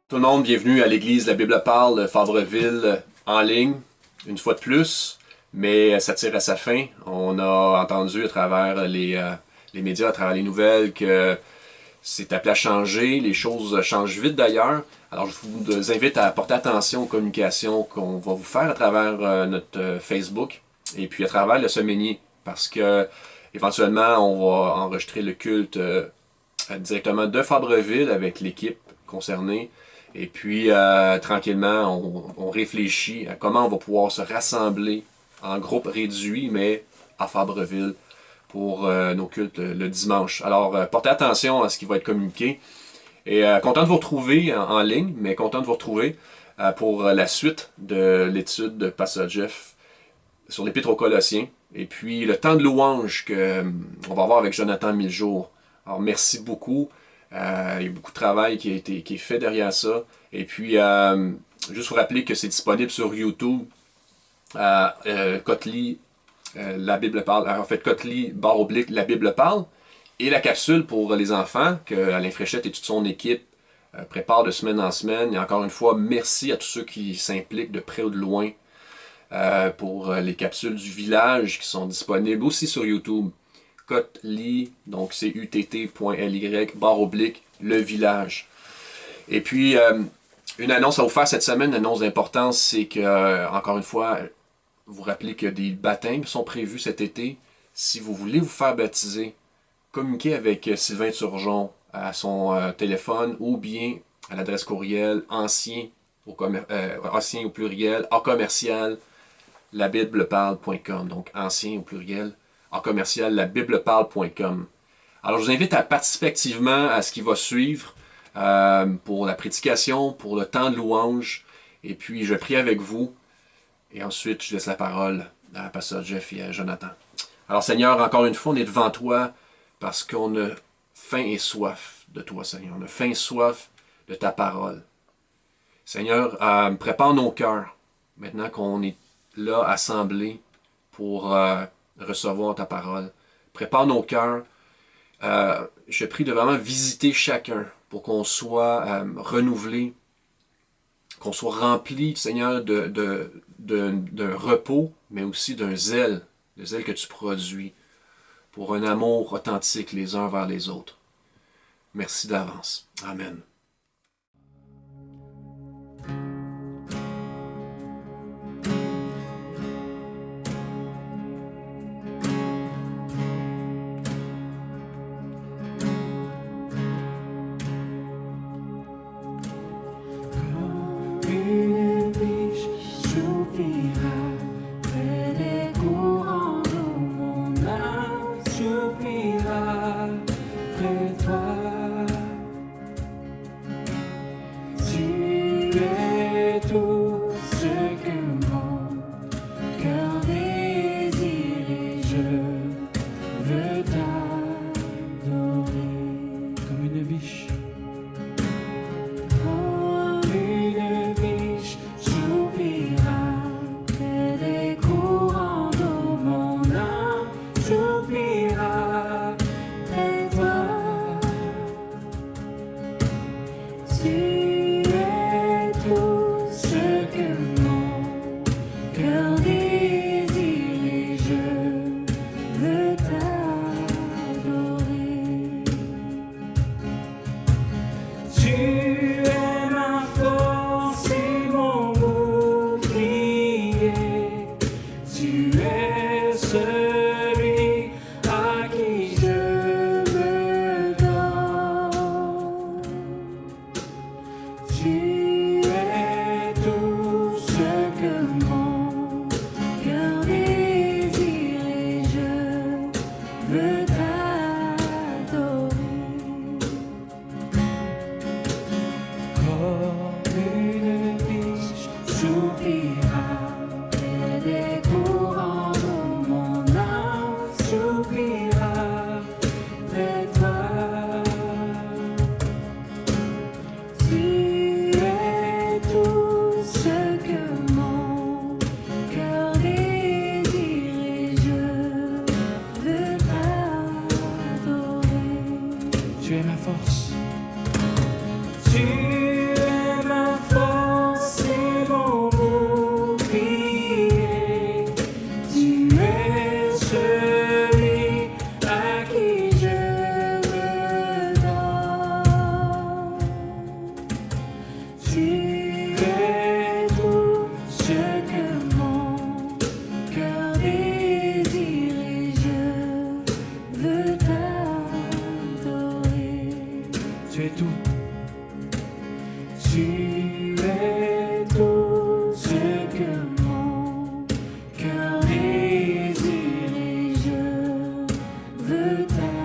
Tout le monde, bienvenue à l'église La Bible parle de Fabreville en ligne, une fois de plus, mais ça tire à sa fin. On a entendu à travers les médias, à travers les nouvelles, que c'est appelé à changer, les choses changent vite d'ailleurs. Alors je vous invite à porter attention aux communications qu'on va vous faire à travers notre Facebook et puis à travers le semainier, parce que éventuellement on va enregistrer le culte directement de Fabreville avec l'équipe concernée. Et puis, tranquillement, on réfléchit à comment on va pouvoir se rassembler en groupe réduit, mais à Fabreville pour nos cultes le dimanche. Alors, portez attention à ce qui va être communiqué. Et content de vous retrouver en ligne, mais content de vous retrouver pour la suite de l'étude de Pasteur Jeff sur l'Épître aux Colossiens. Et puis, le temps de louange qu'on va avoir avec Jonathan Miljour. Alors, merci beaucoup. Il y a beaucoup de travail qui est fait derrière ça. Et puis, juste vous rappeler que c'est disponible sur YouTube. Kotli, la Bible parle. En fait, Kotli, /, la Bible parle. Et la capsule pour les enfants, que Alain Fréchette et toute son équipe préparent de semaine en semaine. Et encore une fois, merci à tous ceux qui s'impliquent de près ou de loin pour les capsules du village qui sont disponibles aussi sur YouTube. Kotli, donc c'est utt.ly, /, le village. Et puis, une annonce à vous faire cette semaine, une annonce d'importance, c'est que, encore une fois, vous rappelez que des baptêmes sont prévus cet été. Si vous voulez vous faire baptiser, communiquez avec Sylvain Turgeon à son téléphone ou bien à l'adresse courriel ancien au pluriel, a commercial, labibleparle.com. Donc, ancien au pluriel, a commercial, labibleparle.com. Alors, je vous invite à participer activement à ce qui va suivre pour la prédication, pour le temps de louange. Et puis, je prie avec vous. Et ensuite, je laisse la parole à Pasteur Jeff et à Jonathan. Alors, Seigneur, encore une fois, on est devant toi parce qu'on a faim et soif de toi, Seigneur. On a faim et soif de ta parole. Seigneur, prépare nos cœurs maintenant qu'on est là, assemblés pour recevoir ta parole. Prépare nos cœurs. Je prie de vraiment visiter chacun pour qu'on soit renouvelé, qu'on soit rempli, Seigneur, d'un repos, mais aussi d'un zèle, le zèle que tu produis pour un amour authentique les uns vers les autres. Merci d'avance. Amen. Tu es ma force. Tu es tu es tout. Tu es tout ce que mon cœur désire et je veux t'adorer.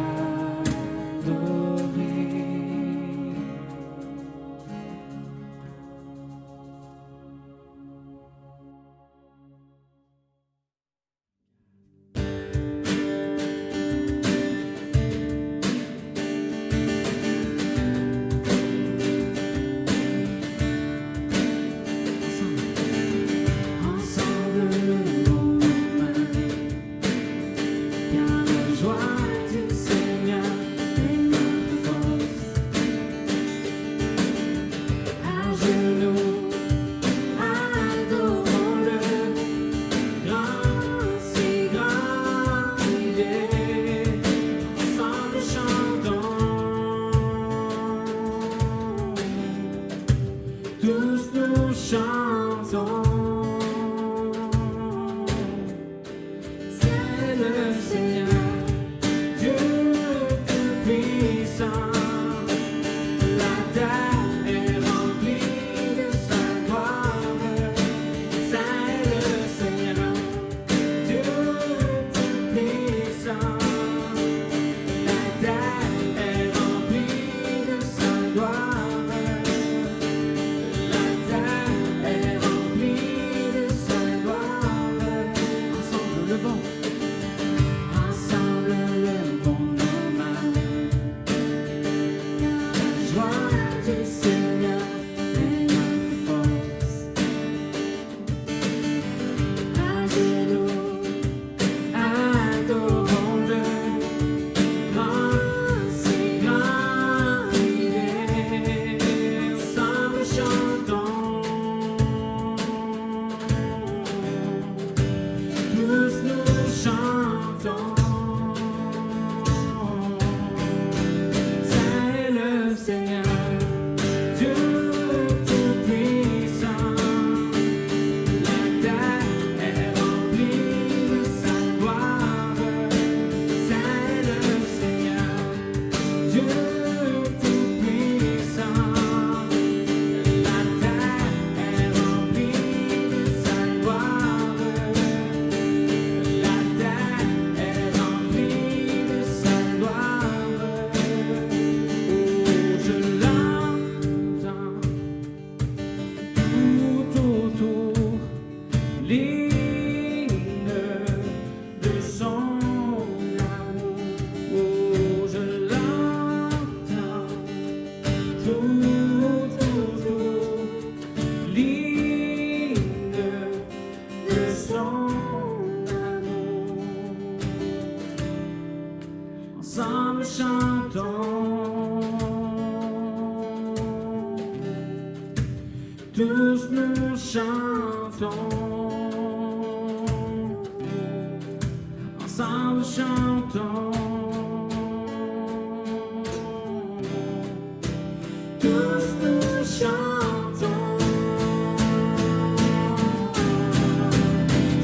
Tous nous chantons, ensemble chantons, tous nous chantons.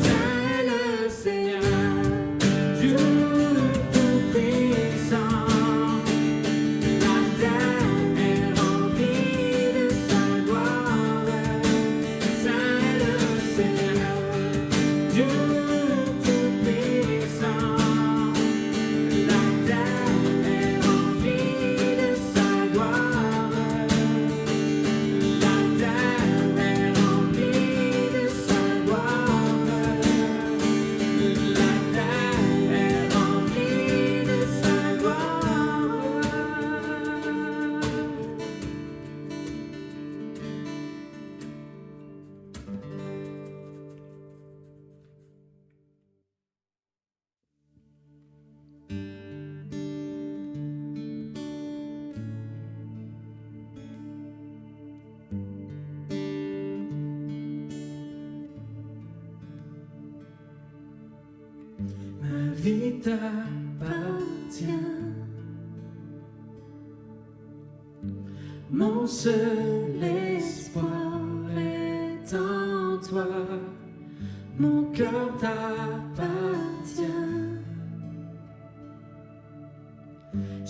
C'est le Seigneur, Dieu Tout-Puissant. La terre est remplie de sa gloire. C'est le Seigneur, Dieu Tout-Puissant. La terre est remplie de sa gloire. La terre est remplie de sa gloire. La terre est remplie de sa gloire. Ma vie t'appartient. Mon seul espoir est en toi. Mon cœur t'appartient.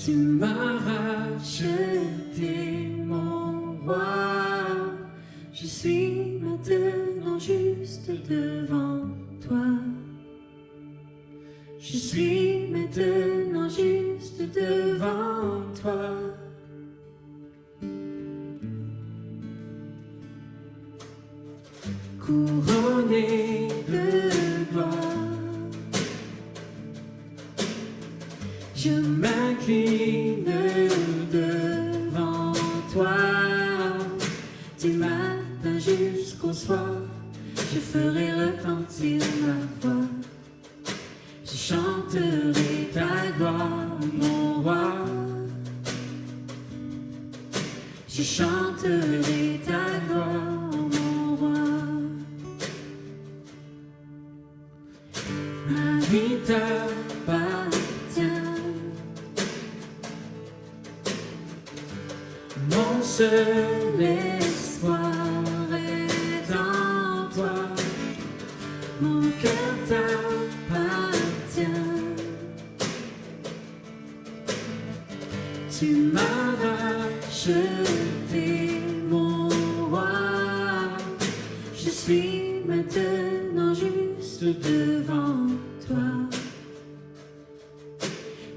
Tu m'as racheté, mon roi. Je suis maintenant juste devant toi. Je suis maintenant juste devant toi. Couronné de gloire, je m'incline devant toi. Du matin jusqu'au soir, je ferai retentir ma voix. Je chanterai ta gloire, mon roi. Je chanterai ta gloire, mon roi. Ma vie t'appartient. Mon seul espoir est en toi. Mon cœur t'appartient. Tu m'as racheté, mon roi. Je suis maintenant juste devant toi.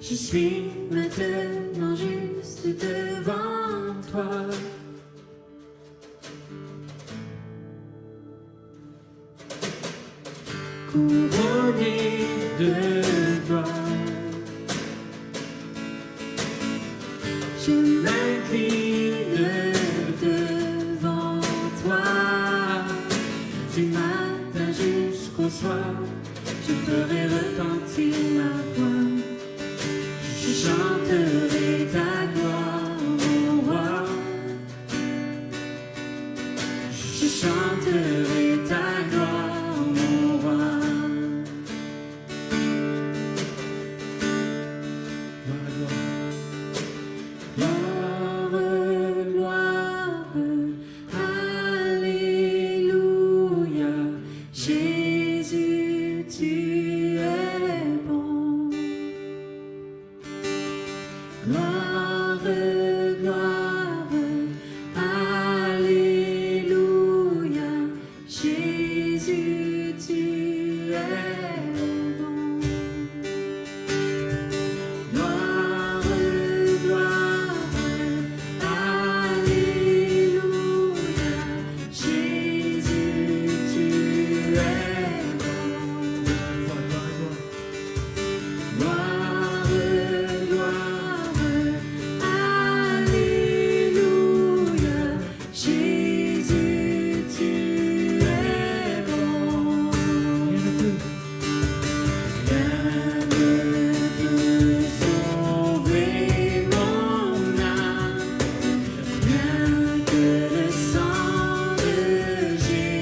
Je suis maintenant juste devant toi. Couronné de gloire, je m'incline devant toi. Du matin jusqu'au soir, je ferai retentir ma voix. Je chanterai ta gloire, mon roi. Je chanterai ta gloire, mon roi. Gloire, gloire, alléluia. Jésus, tu es bon. Gloire, gloire, alléluia. Jésus, tu es bon. Gloire, gloire, alléluia. Jésus, tu es bon. Gloire, gloire, alléluia. Jésus, tu es bon. Rien ne peut sauver mon âme, rien que le sang de Jésus.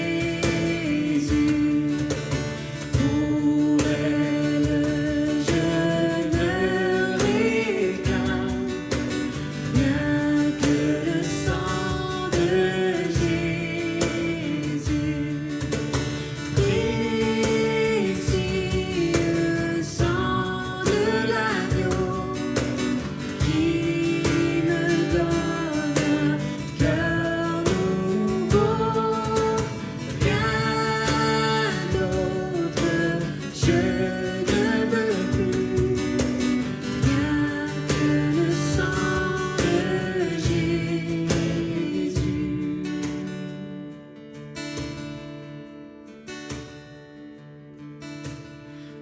Pour elle, je me réclame, rien que le sang de Jésus. Précieux sang de l'agneau qui me donne un cœur nouveau. Rien d'autre je ne veux plus, rien que le sang de Jésus.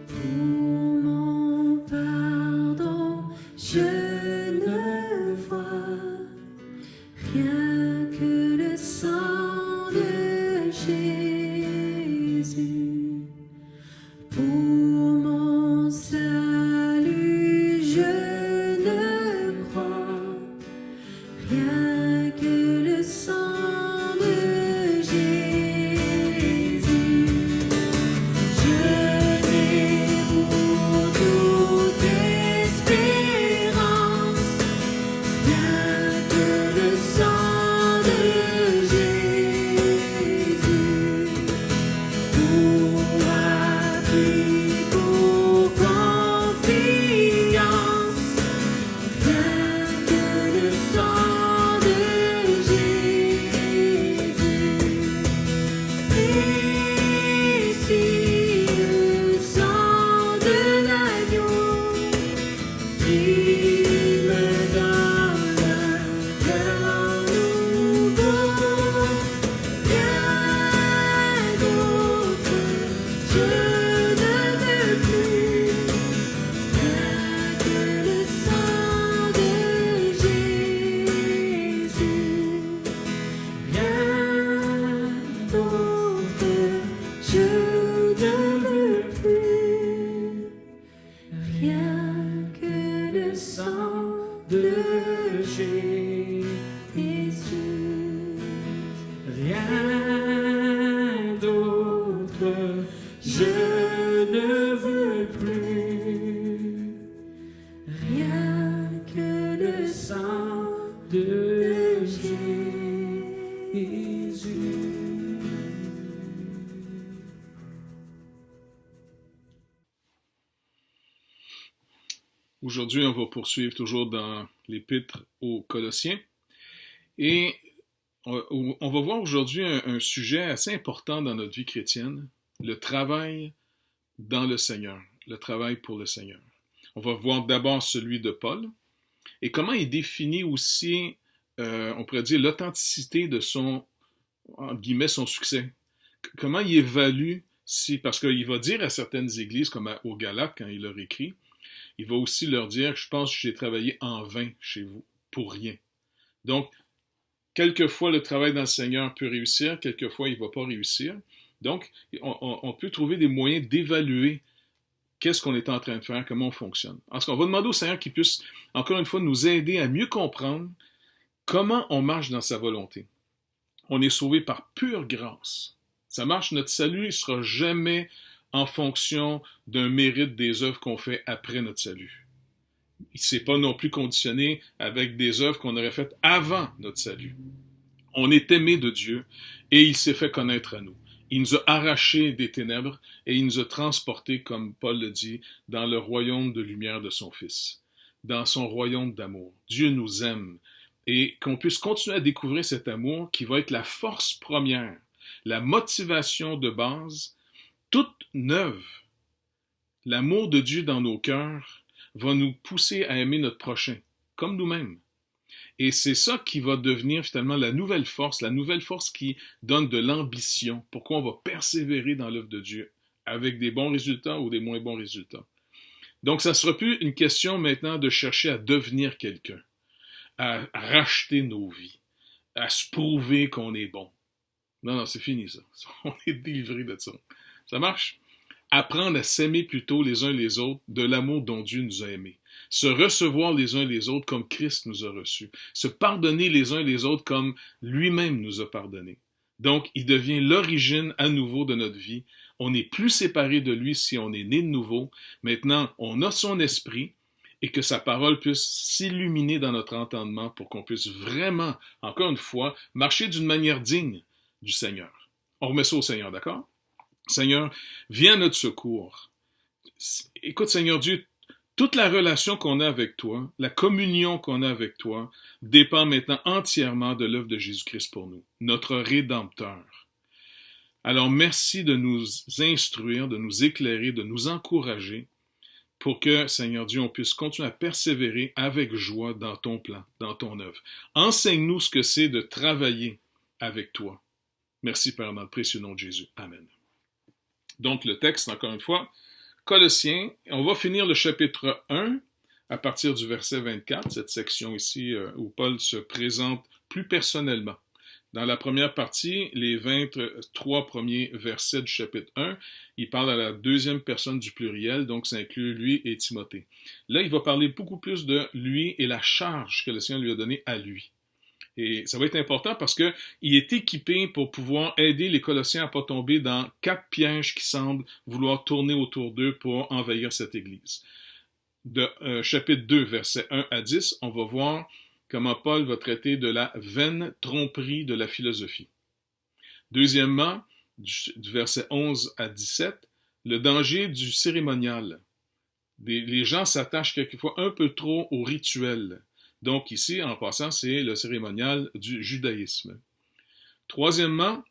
Pour mon pardon, je ne vois rien que le sang de Jésus. Pour mon salut, je ne crois rien que le sang de Jésus. Je n'ai pour toute espérance rien que le sang de Jésus. Pour appui, pour confiance, rien de Jésus. Rien d'autre je ne veux plus, rien que le sang de Jésus. Aujourd'hui, on va poursuivre toujours dans l'Épître aux Colossiens. Et on va voir aujourd'hui un sujet assez important dans notre vie chrétienne, le travail dans le Seigneur, le travail pour le Seigneur. On va voir d'abord celui de Paul et comment il définit aussi, on pourrait dire, l'authenticité de son, entre guillemets, son succès. Comment il évalue, parce qu'il va dire à certaines églises, comme aux Galates quand il leur écrit, il va aussi leur dire, je pense que j'ai travaillé en vain chez vous, pour rien. Donc, quelquefois, le travail dans le Seigneur peut réussir, quelquefois, il ne va pas réussir. Donc, on peut trouver des moyens d'évaluer qu'est-ce qu'on est en train de faire, comment on fonctionne. En tout cas, on va demander au Seigneur qu'il puisse, encore une fois, nous aider à mieux comprendre comment on marche dans sa volonté. On est sauvé par pure grâce. Ça marche, notre salut ne sera jamais en fonction d'un mérite des œuvres qu'on fait après notre salut. Il ne s'est pas non plus conditionné avec des œuvres qu'on aurait faites avant notre salut. On est aimé de Dieu et il s'est fait connaître à nous. Il nous a arrachés des ténèbres et il nous a transportés, comme Paul le dit, dans le royaume de lumière de son Fils, dans son royaume d'amour. Dieu nous aime et qu'on puisse continuer à découvrir cet amour qui va être la force première, la motivation de base, toute neuve. L'amour de Dieu dans nos cœurs va nous pousser à aimer notre prochain, comme nous-mêmes. Et c'est ça qui va devenir finalement la nouvelle force qui donne de l'ambition. Pourquoi on va persévérer dans l'œuvre de Dieu, avec des bons résultats ou des moins bons résultats. Donc ça ne sera plus une question maintenant de chercher à devenir quelqu'un, à racheter nos vies, à se prouver qu'on est bon. Non, c'est fini ça. On est délivré de ça. Ça marche? Apprendre à s'aimer plutôt les uns les autres de l'amour dont Dieu nous a aimés. Se recevoir les uns les autres comme Christ nous a reçus. Se pardonner les uns les autres comme lui-même nous a pardonnés. Donc, il devient l'origine à nouveau de notre vie. On n'est plus séparé de lui si on est né de nouveau. Maintenant, on a son esprit et que sa parole puisse s'illuminer dans notre entendement pour qu'on puisse vraiment, encore une fois, marcher d'une manière digne du Seigneur. On remet ça au Seigneur, d'accord? Seigneur, viens à notre secours. Écoute, Seigneur Dieu, toute la relation qu'on a avec toi, la communion qu'on a avec toi, dépend maintenant entièrement de l'œuvre de Jésus-Christ pour nous, notre Rédempteur. Alors, merci de nous instruire, de nous éclairer, de nous encourager pour que, Seigneur Dieu, on puisse continuer à persévérer avec joie dans ton plan, dans ton œuvre. Enseigne-nous ce que c'est de travailler avec toi. Merci, Père, dans le précieux nom de Jésus. Amen. Donc, le texte, encore une fois, Colossiens, on va finir le chapitre 1 à partir du verset 24, cette section ici où Paul se présente plus personnellement. Dans la première partie, les 23 premiers versets du chapitre 1, il parle à la deuxième personne du pluriel, donc ça inclut lui et Timothée. Là, il va parler beaucoup plus de lui et la charge que le Seigneur lui a donnée à lui. Et ça va être important parce qu'il est équipé pour pouvoir aider les Colossiens à ne pas tomber dans 4 pièges qui semblent vouloir tourner autour d'eux pour envahir cette Église. De chapitre 2, versets 1 à 10, on va voir comment Paul va traiter de la vaine tromperie de la philosophie. Deuxièmement, du verset 11 à 17, le danger du cérémonial. Les gens s'attachent quelquefois un peu trop au rituel. Donc ici, en passant, c'est le cérémonial du judaïsme. Troisièmement,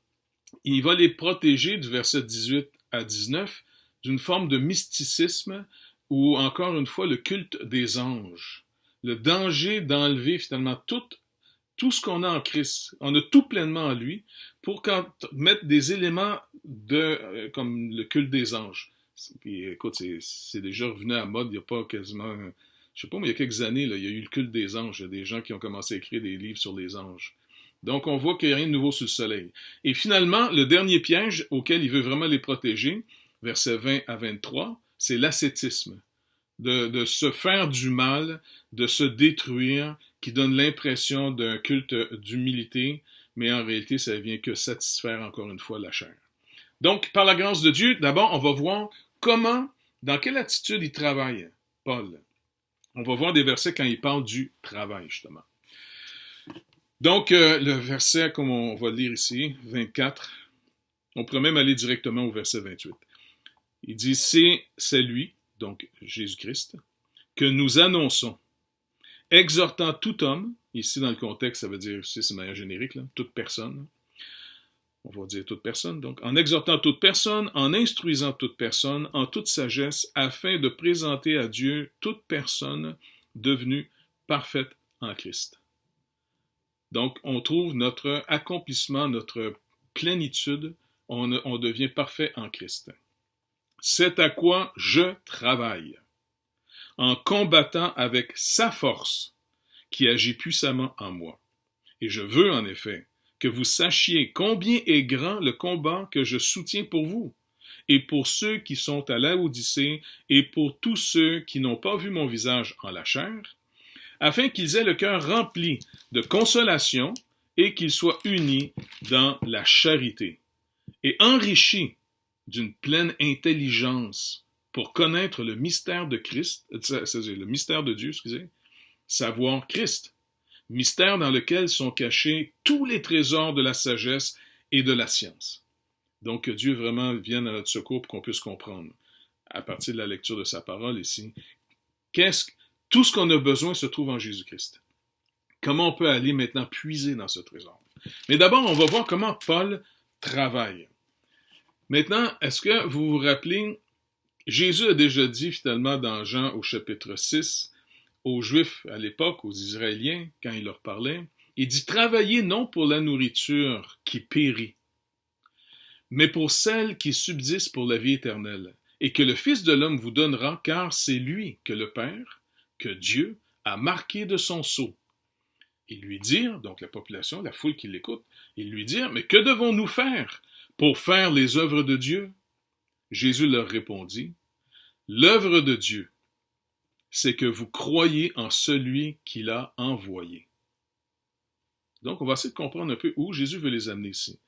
il va les protéger du verset 18 à 19 d'une forme de mysticisme ou encore une fois le culte des anges. Le danger d'enlever finalement tout ce qu'on a en Christ. On a tout pleinement en lui pour mettre des éléments comme le culte des anges. Puis, écoute, c'est déjà revenu à la mode, il n'y a pas quasiment... Je sais pas, mais il y a quelques années, là, il y a eu le culte des anges. Il y a des gens qui ont commencé à écrire des livres sur les anges. Donc, on voit qu'il n'y a rien de nouveau sous le soleil. Et finalement, le dernier piège auquel il veut vraiment les protéger, versets 20 à 23, c'est l'ascétisme. de se faire du mal, de se détruire, qui donne l'impression d'un culte d'humilité, mais en réalité, ça ne vient que satisfaire encore une fois la chair. Donc, par la grâce de Dieu, d'abord, on va voir comment, dans quelle attitude il travaille, Paul. On va voir des versets quand il parle du travail, justement. Donc, le verset, comme on va le lire ici, 24, on pourrait même aller directement au verset 28. Il dit, c'est lui, donc Jésus-Christ, que nous annonçons, exhortant tout homme, ici dans le contexte, ça veut dire, c'est de manière générique, là, toute personne, on va dire toute personne, donc, en exhortant toute personne, en instruisant toute personne, en toute sagesse, afin de présenter à Dieu toute personne devenue parfaite en Christ. Donc, on trouve notre accomplissement, notre plénitude, on devient parfait en Christ. C'est à quoi je travaille, en combattant avec sa force qui agit puissamment en moi. Et je veux en effet que vous sachiez combien est grand le combat que je soutiens pour vous, et pour ceux qui sont à Laodicée, et pour tous ceux qui n'ont pas vu mon visage en la chair, afin qu'ils aient le cœur rempli de consolation et qu'ils soient unis dans la charité, et enrichis d'une pleine intelligence pour connaître le mystère de Christ, c'est-à-dire le mystère de Dieu, savoir Christ, mystère dans lequel sont cachés tous les trésors de la sagesse et de la science. Donc que Dieu vraiment vienne à notre secours pour qu'on puisse comprendre, à partir de la lecture de sa parole ici, tout ce qu'on a besoin se trouve en Jésus-Christ. Comment on peut aller maintenant puiser dans ce trésor? Mais d'abord, on va voir comment Paul travaille. Maintenant, est-ce que vous vous rappelez, Jésus a déjà dit finalement dans Jean au chapitre 6, aux Juifs à l'époque, aux Israéliens, quand il leur parlait, il dit « Travaillez non pour la nourriture qui périt, mais pour celle qui subsiste pour la vie éternelle, et que le Fils de l'homme vous donnera, car c'est lui que le Père, que Dieu, a marqué de son sceau. » Ils lui dirent, donc la population, la foule qui l'écoute, ils lui dirent « Mais que devons-nous faire pour faire les œuvres de Dieu? » Jésus leur répondit « L'œuvre de Dieu, c'est que vous croyez en celui qui l'a envoyé. » Donc, on va essayer de comprendre un peu où Jésus veut les amener ici.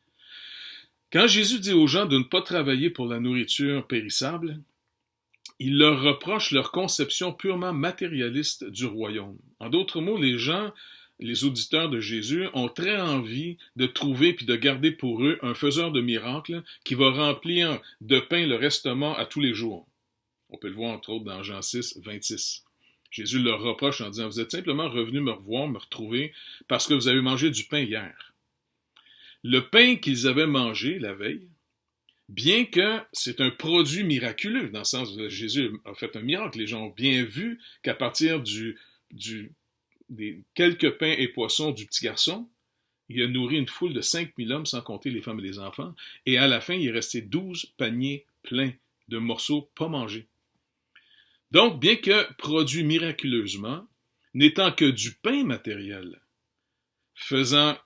Quand Jésus dit aux gens de ne pas travailler pour la nourriture périssable, il leur reproche leur conception purement matérialiste du royaume. En d'autres mots, les gens, les auditeurs de Jésus, ont très envie de trouver puis de garder pour eux un faiseur de miracles qui va remplir de pain le restement à tous les jours. On peut le voir entre autres dans Jean 6, 26. Jésus leur reproche en disant « Vous êtes simplement revenus me revoir, me retrouver, parce que vous avez mangé du pain hier. » Le pain qu'ils avaient mangé la veille, bien que c'est un produit miraculeux, dans le sens où Jésus a fait un miracle, les gens ont bien vu qu'à partir des quelques pains et poissons du petit garçon, il a nourri une foule de 5000 hommes, sans compter les femmes et les enfants, et à la fin, il est resté 12 paniers pleins de morceaux pas mangés. Donc, bien que produit miraculeusement, n'étant que du pain matériel, faisant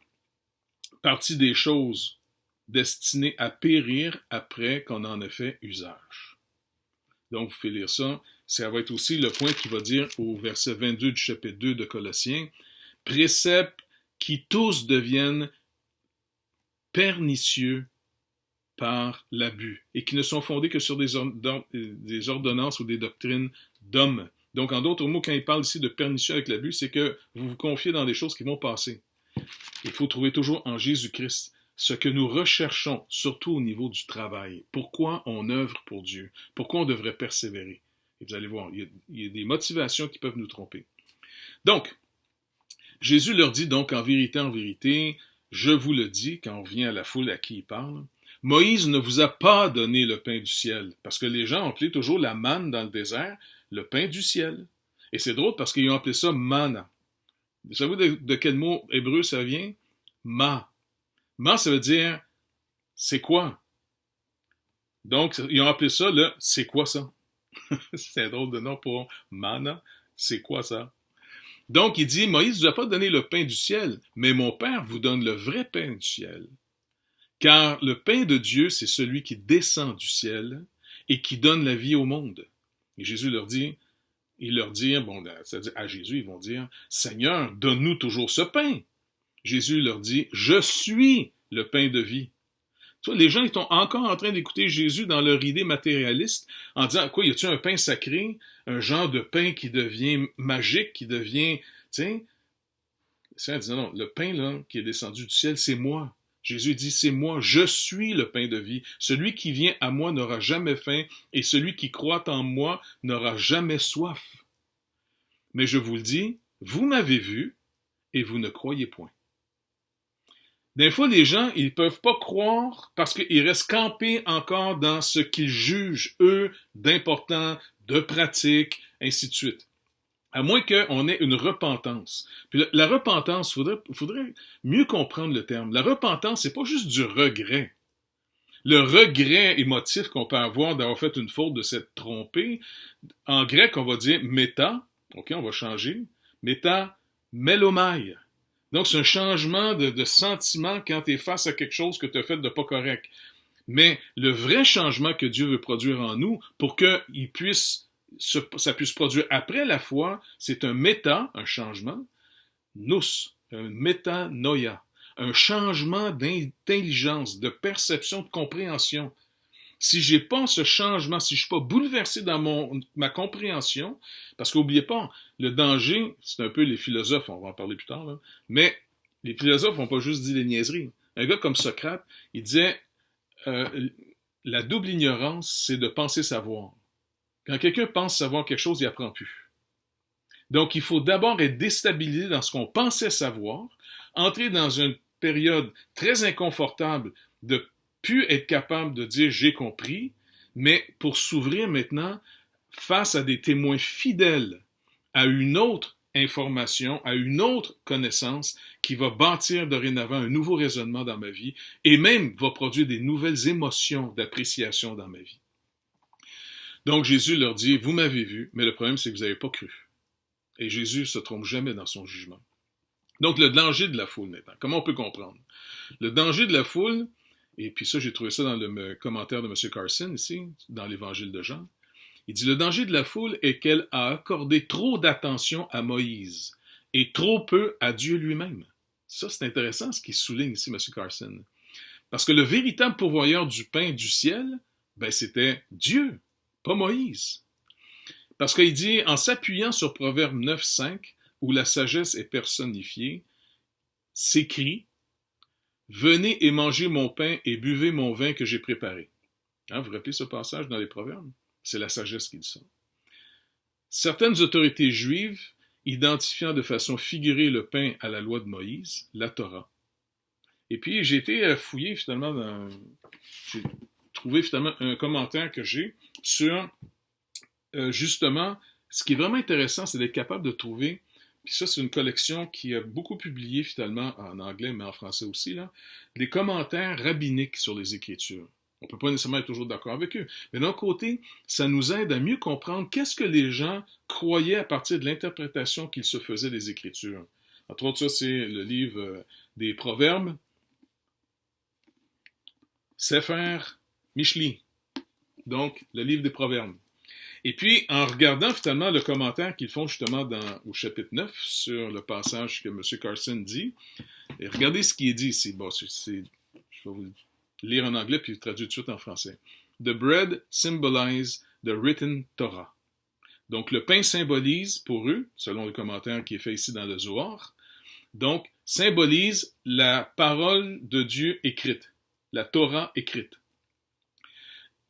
partie des choses destinées à périr après qu'on en ait fait usage. Donc, vous pouvez lire ça. Ça va être aussi le point qui va dire au verset 22 du chapitre 2 de Colossiens, « Préceptes qui tous deviennent pernicieux par l'abus, et qui ne sont fondés que sur des ordonnances ou des doctrines d'hommes. » Donc, en d'autres mots, quand il parle ici de pernicieux avec l'abus, c'est que vous vous confiez dans des choses qui vont passer. Il faut trouver toujours en Jésus-Christ ce que nous recherchons, surtout au niveau du travail. Pourquoi on œuvre pour Dieu? Pourquoi on devrait persévérer? Et vous allez voir, il y a des motivations qui peuvent nous tromper. Donc, Jésus leur dit donc en vérité, je vous le dis, quand on revient à la foule à qui il parle, Moïse ne vous a pas donné le pain du ciel, parce que les gens ont appelé toujours la manne dans le désert, le pain du ciel. Et c'est drôle parce qu'ils ont appelé ça manna. Vous savez de quel mot hébreu ça vient? Ma. Ma, ça veut dire c'est quoi? Donc, ils ont appelé ça le c'est quoi ça? C'est un drôle de nom pour manna. C'est quoi ça? Donc, il dit, Moïse ne vous a pas donné le pain du ciel, mais mon Père vous donne le vrai pain du ciel. Car le pain de Dieu, c'est celui qui descend du ciel et qui donne la vie au monde. Et Jésus leur dit, et leur dire, bon, c'est-à-dire à Jésus, ils vont dire, Seigneur, donne-nous toujours ce pain. Jésus leur dit, je suis le pain de vie. Tu vois, les gens ils sont encore en train d'écouter Jésus dans leur idée matérialiste en disant, quoi, y a-t-il un pain sacré, un genre de pain qui devient magique, qui devient, tu sais, le Seigneur dit, non, le pain là, qui est descendu du ciel, c'est moi. Jésus dit, c'est moi, je suis le pain de vie. Celui qui vient à moi n'aura jamais faim, et celui qui croit en moi n'aura jamais soif. Mais je vous le dis, vous m'avez vu, et vous ne croyez point. Des fois, les gens, ils ne peuvent pas croire parce qu'ils restent campés encore dans ce qu'ils jugent, eux, d'important, de pratique, ainsi de suite. À moins qu'on ait une repentance. Puis la repentance, faudrait mieux comprendre le terme. La repentance, c'est pas juste du regret. Le regret émotif qu'on peut avoir d'avoir fait une faute, de s'être trompé, en grec, on va dire méta, ok, on va changer, méta melomai. Donc, c'est un changement de sentiment quand tu es face à quelque chose que tu as fait de pas correct. Mais le vrai changement que Dieu veut produire en nous, pour que ça puisse produire après la foi, c'est un méta, un changement, nous, un métanoïa, un changement d'intelligence, de perception, de compréhension. Si j'ai pas ce changement, si je suis pas bouleversé dans ma compréhension, parce qu'oubliez pas, le danger, c'est un peu les philosophes, on va en parler plus tard, là, mais les philosophes n'ont pas juste dit des niaiseries. Un gars comme Socrate, il disait la double ignorance, c'est de penser savoir. Quand quelqu'un pense savoir quelque chose, il n'apprend plus. Donc, il faut d'abord être déstabilisé dans ce qu'on pensait savoir, entrer dans une période très inconfortable de plus être capable de dire j'ai compris, mais pour s'ouvrir maintenant face à des témoins fidèles à une autre information, à une autre connaissance qui va bâtir dorénavant un nouveau raisonnement dans ma vie et même va produire des nouvelles émotions d'appréciation dans ma vie. Donc Jésus leur dit, vous m'avez vu, mais le problème c'est que vous n'avez pas cru. Et Jésus ne se trompe jamais dans son jugement. Donc le danger de la foule maintenant, comment on peut comprendre? Le danger de la foule, et puis ça, j'ai trouvé ça dans le commentaire de M. Carson, ici, dans l'Évangile de Jean. Il dit, le danger de la foule est qu'elle a accordé trop d'attention à Moïse et trop peu à Dieu lui-même. Ça, c'est intéressant ce qu'il souligne ici, M. Carson. Parce que le véritable pourvoyeur du pain du ciel, ben, c'était Dieu, pas Moïse. Parce qu'il dit, en s'appuyant sur Proverbe 9.5, où la sagesse est personnifiée, s'écrit, venez et mangez mon pain et buvez mon vin que j'ai préparé. Hein, vous vous rappelez ce passage dans les Proverbes? C'est la sagesse qui dit ça. Certaines autorités juives, identifiant de façon figurée le pain à la loi de Moïse, la Torah. Et puis j'ai été fouillé finalement j'ai trouvé finalement un commentaire que j'ai sur justement, ce qui est vraiment intéressant, c'est d'être capable de trouver. Puis ça, c'est une collection qui a beaucoup publié finalement en anglais, mais en français aussi, là, des commentaires rabbiniques sur les Écritures. On ne peut pas nécessairement être toujours d'accord avec eux. Mais d'un côté, ça nous aide à mieux comprendre qu'est-ce que les gens croyaient à partir de l'interprétation qu'ils se faisaient des Écritures. Entre autres, ça, c'est le livre des Proverbes, Sefer Mishli, donc le livre des Proverbes. Et puis, en regardant finalement le commentaire qu'ils font justement au chapitre 9 sur le passage que M. Carson dit, et regardez ce qui est dit ici. Bon, je vais vous le lire en anglais puis traduire tout de suite en français. The bread symbolizes the written Torah. Donc, le pain symbolise pour eux, selon le commentaire qui est fait ici dans le Zohar, donc, symbolise la parole de Dieu écrite, la Torah écrite.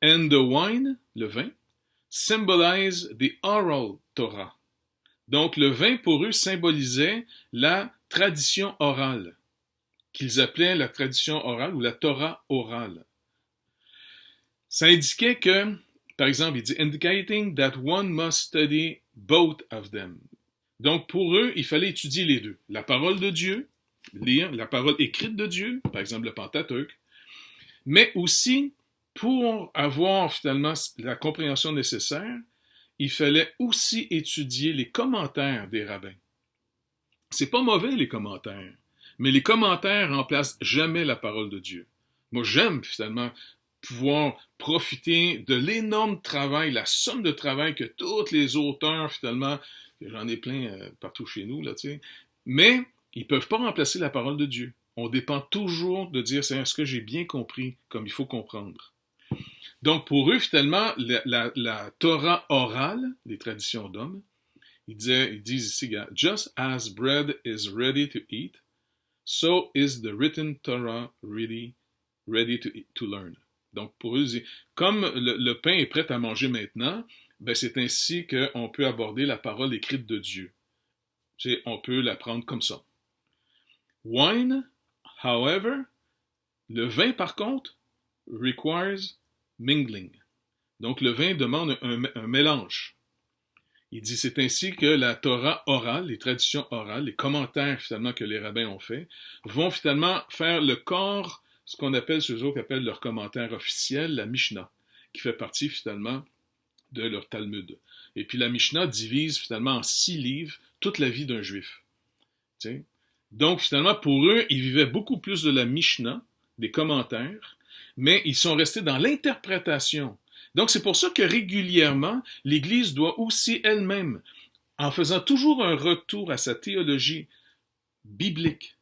And the wine, le vin, symbolize the oral Torah. Donc, le vin, pour eux, symbolisait la tradition orale, qu'ils appelaient la tradition orale ou la Torah orale. Ça indiquait que, par exemple, il dit « indicating that one must study both of them ». Donc, pour eux, il fallait étudier les deux. La parole de Dieu, lire la parole écrite de Dieu, par exemple le Pentateuque, mais aussi, pour avoir finalement la compréhension nécessaire, il fallait aussi étudier les commentaires des rabbins. C'est pas mauvais les commentaires, mais les commentaires remplacent jamais la parole de Dieu. Moi, j'aime finalement pouvoir profiter de l'énorme travail, la somme de travail que tous les auteurs, finalement, j'en ai plein partout chez nous, là, tu sais, mais ils ne peuvent pas remplacer la parole de Dieu. On dépend toujours de dire, Seigneur, est-ce que j'ai bien compris comme il faut comprendre? Donc, pour eux, finalement, la Torah orale, les traditions d'hommes, ils disent ici, just as bread is ready to eat, so is the written Torah ready to learn. Donc, pour eux, comme le pain est prêt à manger maintenant, ben c'est ainsi qu'on peut aborder la parole écrite de Dieu. On peut la prendre comme ça. Wine, however, le vin, par contre, requires mingling. Donc, le vin demande un mélange. Il dit, c'est ainsi que la Torah orale, les traditions orales, les commentaires finalement que les rabbins ont faits, vont finalement faire le corps, ce qu'on appelle, ceux autres appellent leur commentaire officiel, la Mishnah, qui fait partie finalement de leur Talmud. Et puis la Mishnah divise finalement en 6 livres toute la vie d'un juif. T'sais? Donc finalement, pour eux, ils vivaient beaucoup plus de la Mishnah, des commentaires, mais ils sont restés dans l'interprétation. Donc c'est pour ça que régulièrement, l'Église doit aussi elle-même, en faisant toujours un retour à sa théologie biblique,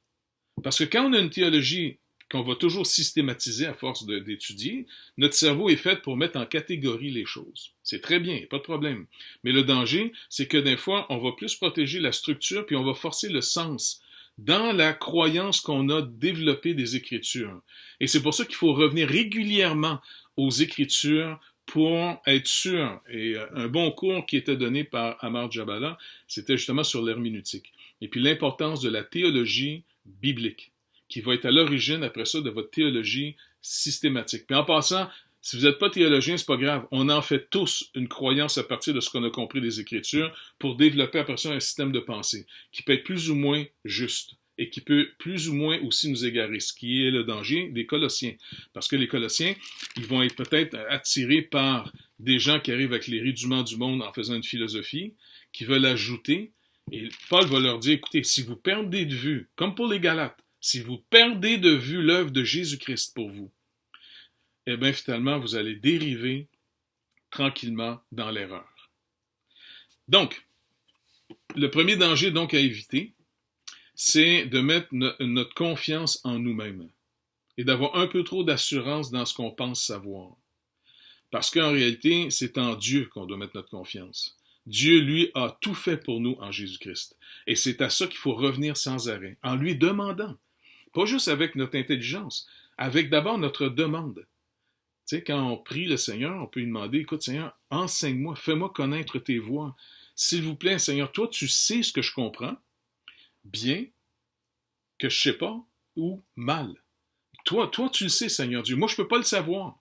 parce que quand on a une théologie qu'on va toujours systématiser à force d'étudier, notre cerveau est fait pour mettre en catégorie les choses. C'est très bien, pas de problème. Mais le danger, c'est que des fois, on va plus protéger la structure, puis on va forcer le sens dans la croyance qu'on a développée des Écritures. Et c'est pour ça qu'il faut revenir régulièrement aux Écritures pour être sûr. Et un bon cours qui était donné par Amar Jabala, c'était justement sur l'herméneutique. Et puis l'importance de la théologie biblique, qui va être à l'origine, après ça, de votre théologie systématique. Puis en passant, si vous n'êtes pas théologien, c'est pas grave. On en fait tous une croyance à partir de ce qu'on a compris des Écritures pour développer après ça un système de pensée qui peut être plus ou moins juste et qui peut plus ou moins aussi nous égarer, ce qui est le danger des Colossiens. Parce que les Colossiens, ils vont être peut-être attirés par des gens qui arrivent avec les rudiments du monde en faisant une philosophie, qui veulent ajouter, et Paul va leur dire, écoutez, si vous perdez de vue, comme pour les Galates, si vous perdez de vue l'œuvre de Jésus-Christ pour vous, eh bien, finalement, vous allez dériver tranquillement dans l'erreur. Donc, le premier danger donc à éviter, c'est de mettre notre confiance en nous-mêmes et d'avoir un peu trop d'assurance dans ce qu'on pense savoir. Parce qu'en réalité, c'est en Dieu qu'on doit mettre notre confiance. Dieu, lui, a tout fait pour nous en Jésus-Christ. Et c'est à ça qu'il faut revenir sans arrêt, en lui demandant. Pas juste avec notre intelligence, avec d'abord notre demande. Tu sais, quand on prie le Seigneur, on peut lui demander, écoute Seigneur, enseigne-moi, fais-moi connaître tes voies. S'il vous plaît, Seigneur, toi, tu sais ce que je comprends, bien, que je ne sais pas, ou mal. Toi, tu le sais, Seigneur Dieu. Moi, je ne peux pas le savoir.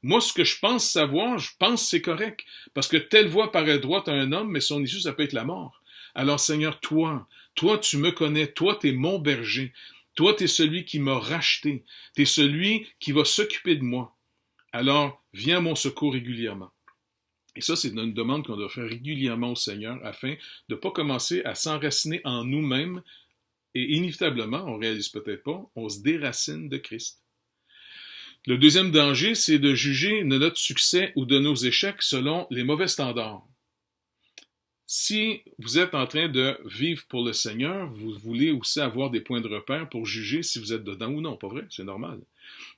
Moi, ce que je pense savoir, je pense que c'est correct. Parce que telle voie paraît droite à un homme, mais son issue, ça peut être la mort. Alors, Seigneur, toi, tu me connais. Toi, tu es mon berger. Toi, tu es celui qui m'a racheté. Tu es celui qui va s'occuper de moi. Alors, viens à mon secours régulièrement. Et ça, c'est une demande qu'on doit faire régulièrement au Seigneur afin de ne pas commencer à s'enraciner en nous-mêmes et inévitablement, on ne réalise peut-être pas, on se déracine de Christ. Le deuxième danger, c'est de juger de notre succès ou de nos échecs selon les mauvais standards. Si vous êtes en train de vivre pour le Seigneur, vous voulez aussi avoir des points de repère pour juger si vous êtes dedans ou non, pas vrai? C'est normal.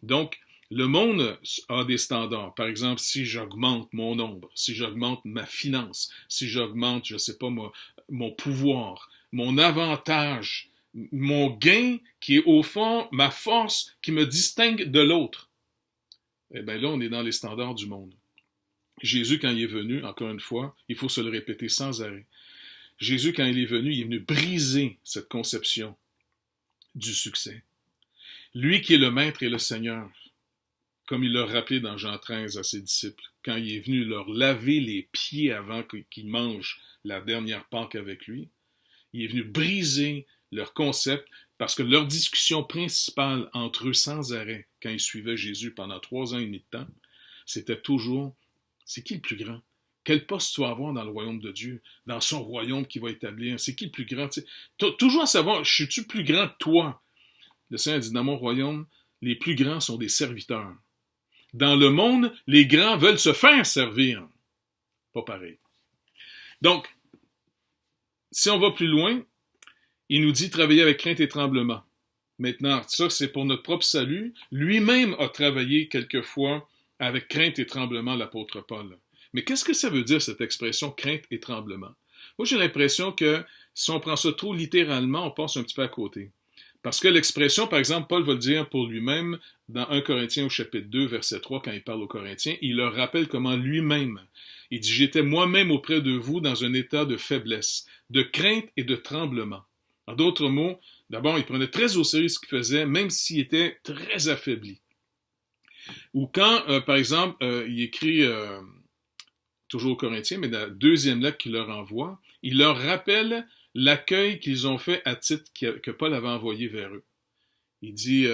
Donc, le monde a des standards. Par exemple, si j'augmente mon nombre, si j'augmente ma finance, si j'augmente, je ne sais pas, mon pouvoir, mon avantage, mon gain qui est au fond ma force qui me distingue de l'autre. Eh bien là, on est dans les standards du monde. Jésus, quand il est venu, encore une fois, il faut se le répéter sans arrêt. Jésus, quand il est venu briser cette conception du succès. Lui qui est le Maître et le Seigneur, comme il l'a rappelé dans Jean 13 à ses disciples, quand il est venu leur laver les pieds avant qu'ils mangent la dernière Pâque avec lui, il est venu briser leur concept parce que leur discussion principale entre eux sans arrêt, quand ils suivaient Jésus pendant 3 ans et demi de temps, c'était toujours, c'est qui le plus grand? Quel poste tu vas avoir dans le royaume de Dieu, dans son royaume qu'il va établir? C'est qui le plus grand? Toujours à savoir, suis-tu plus grand que toi? Le Seigneur dit, dans mon royaume, les plus grands sont des serviteurs. Dans le monde, les grands veulent se faire servir. Pas pareil. Donc, si on va plus loin, il nous dit travailler avec crainte et tremblement. Maintenant, ça, c'est pour notre propre salut. Lui-même a travaillé quelquefois avec crainte et tremblement, l'apôtre Paul. Mais qu'est-ce que ça veut dire, cette expression crainte et tremblement? Moi, j'ai l'impression que si on prend ça trop littéralement, on passe un petit peu à côté. Parce que l'expression, par exemple, Paul va le dire pour lui-même dans 1 Corinthiens au chapitre 2, verset 3, quand il parle aux Corinthiens, il leur rappelle comment lui-même, il dit « J'étais moi-même auprès de vous dans un état de faiblesse, de crainte et de tremblement. » En d'autres mots, d'abord, il prenait très au sérieux ce qu'il faisait, même s'il était très affaibli. Ou quand, par exemple, il écrit, toujours aux Corinthiens, mais dans la deuxième lettre qu'il leur envoie, il leur rappelle l'accueil qu'ils ont fait à titre que Paul avait envoyé vers eux. Il dit,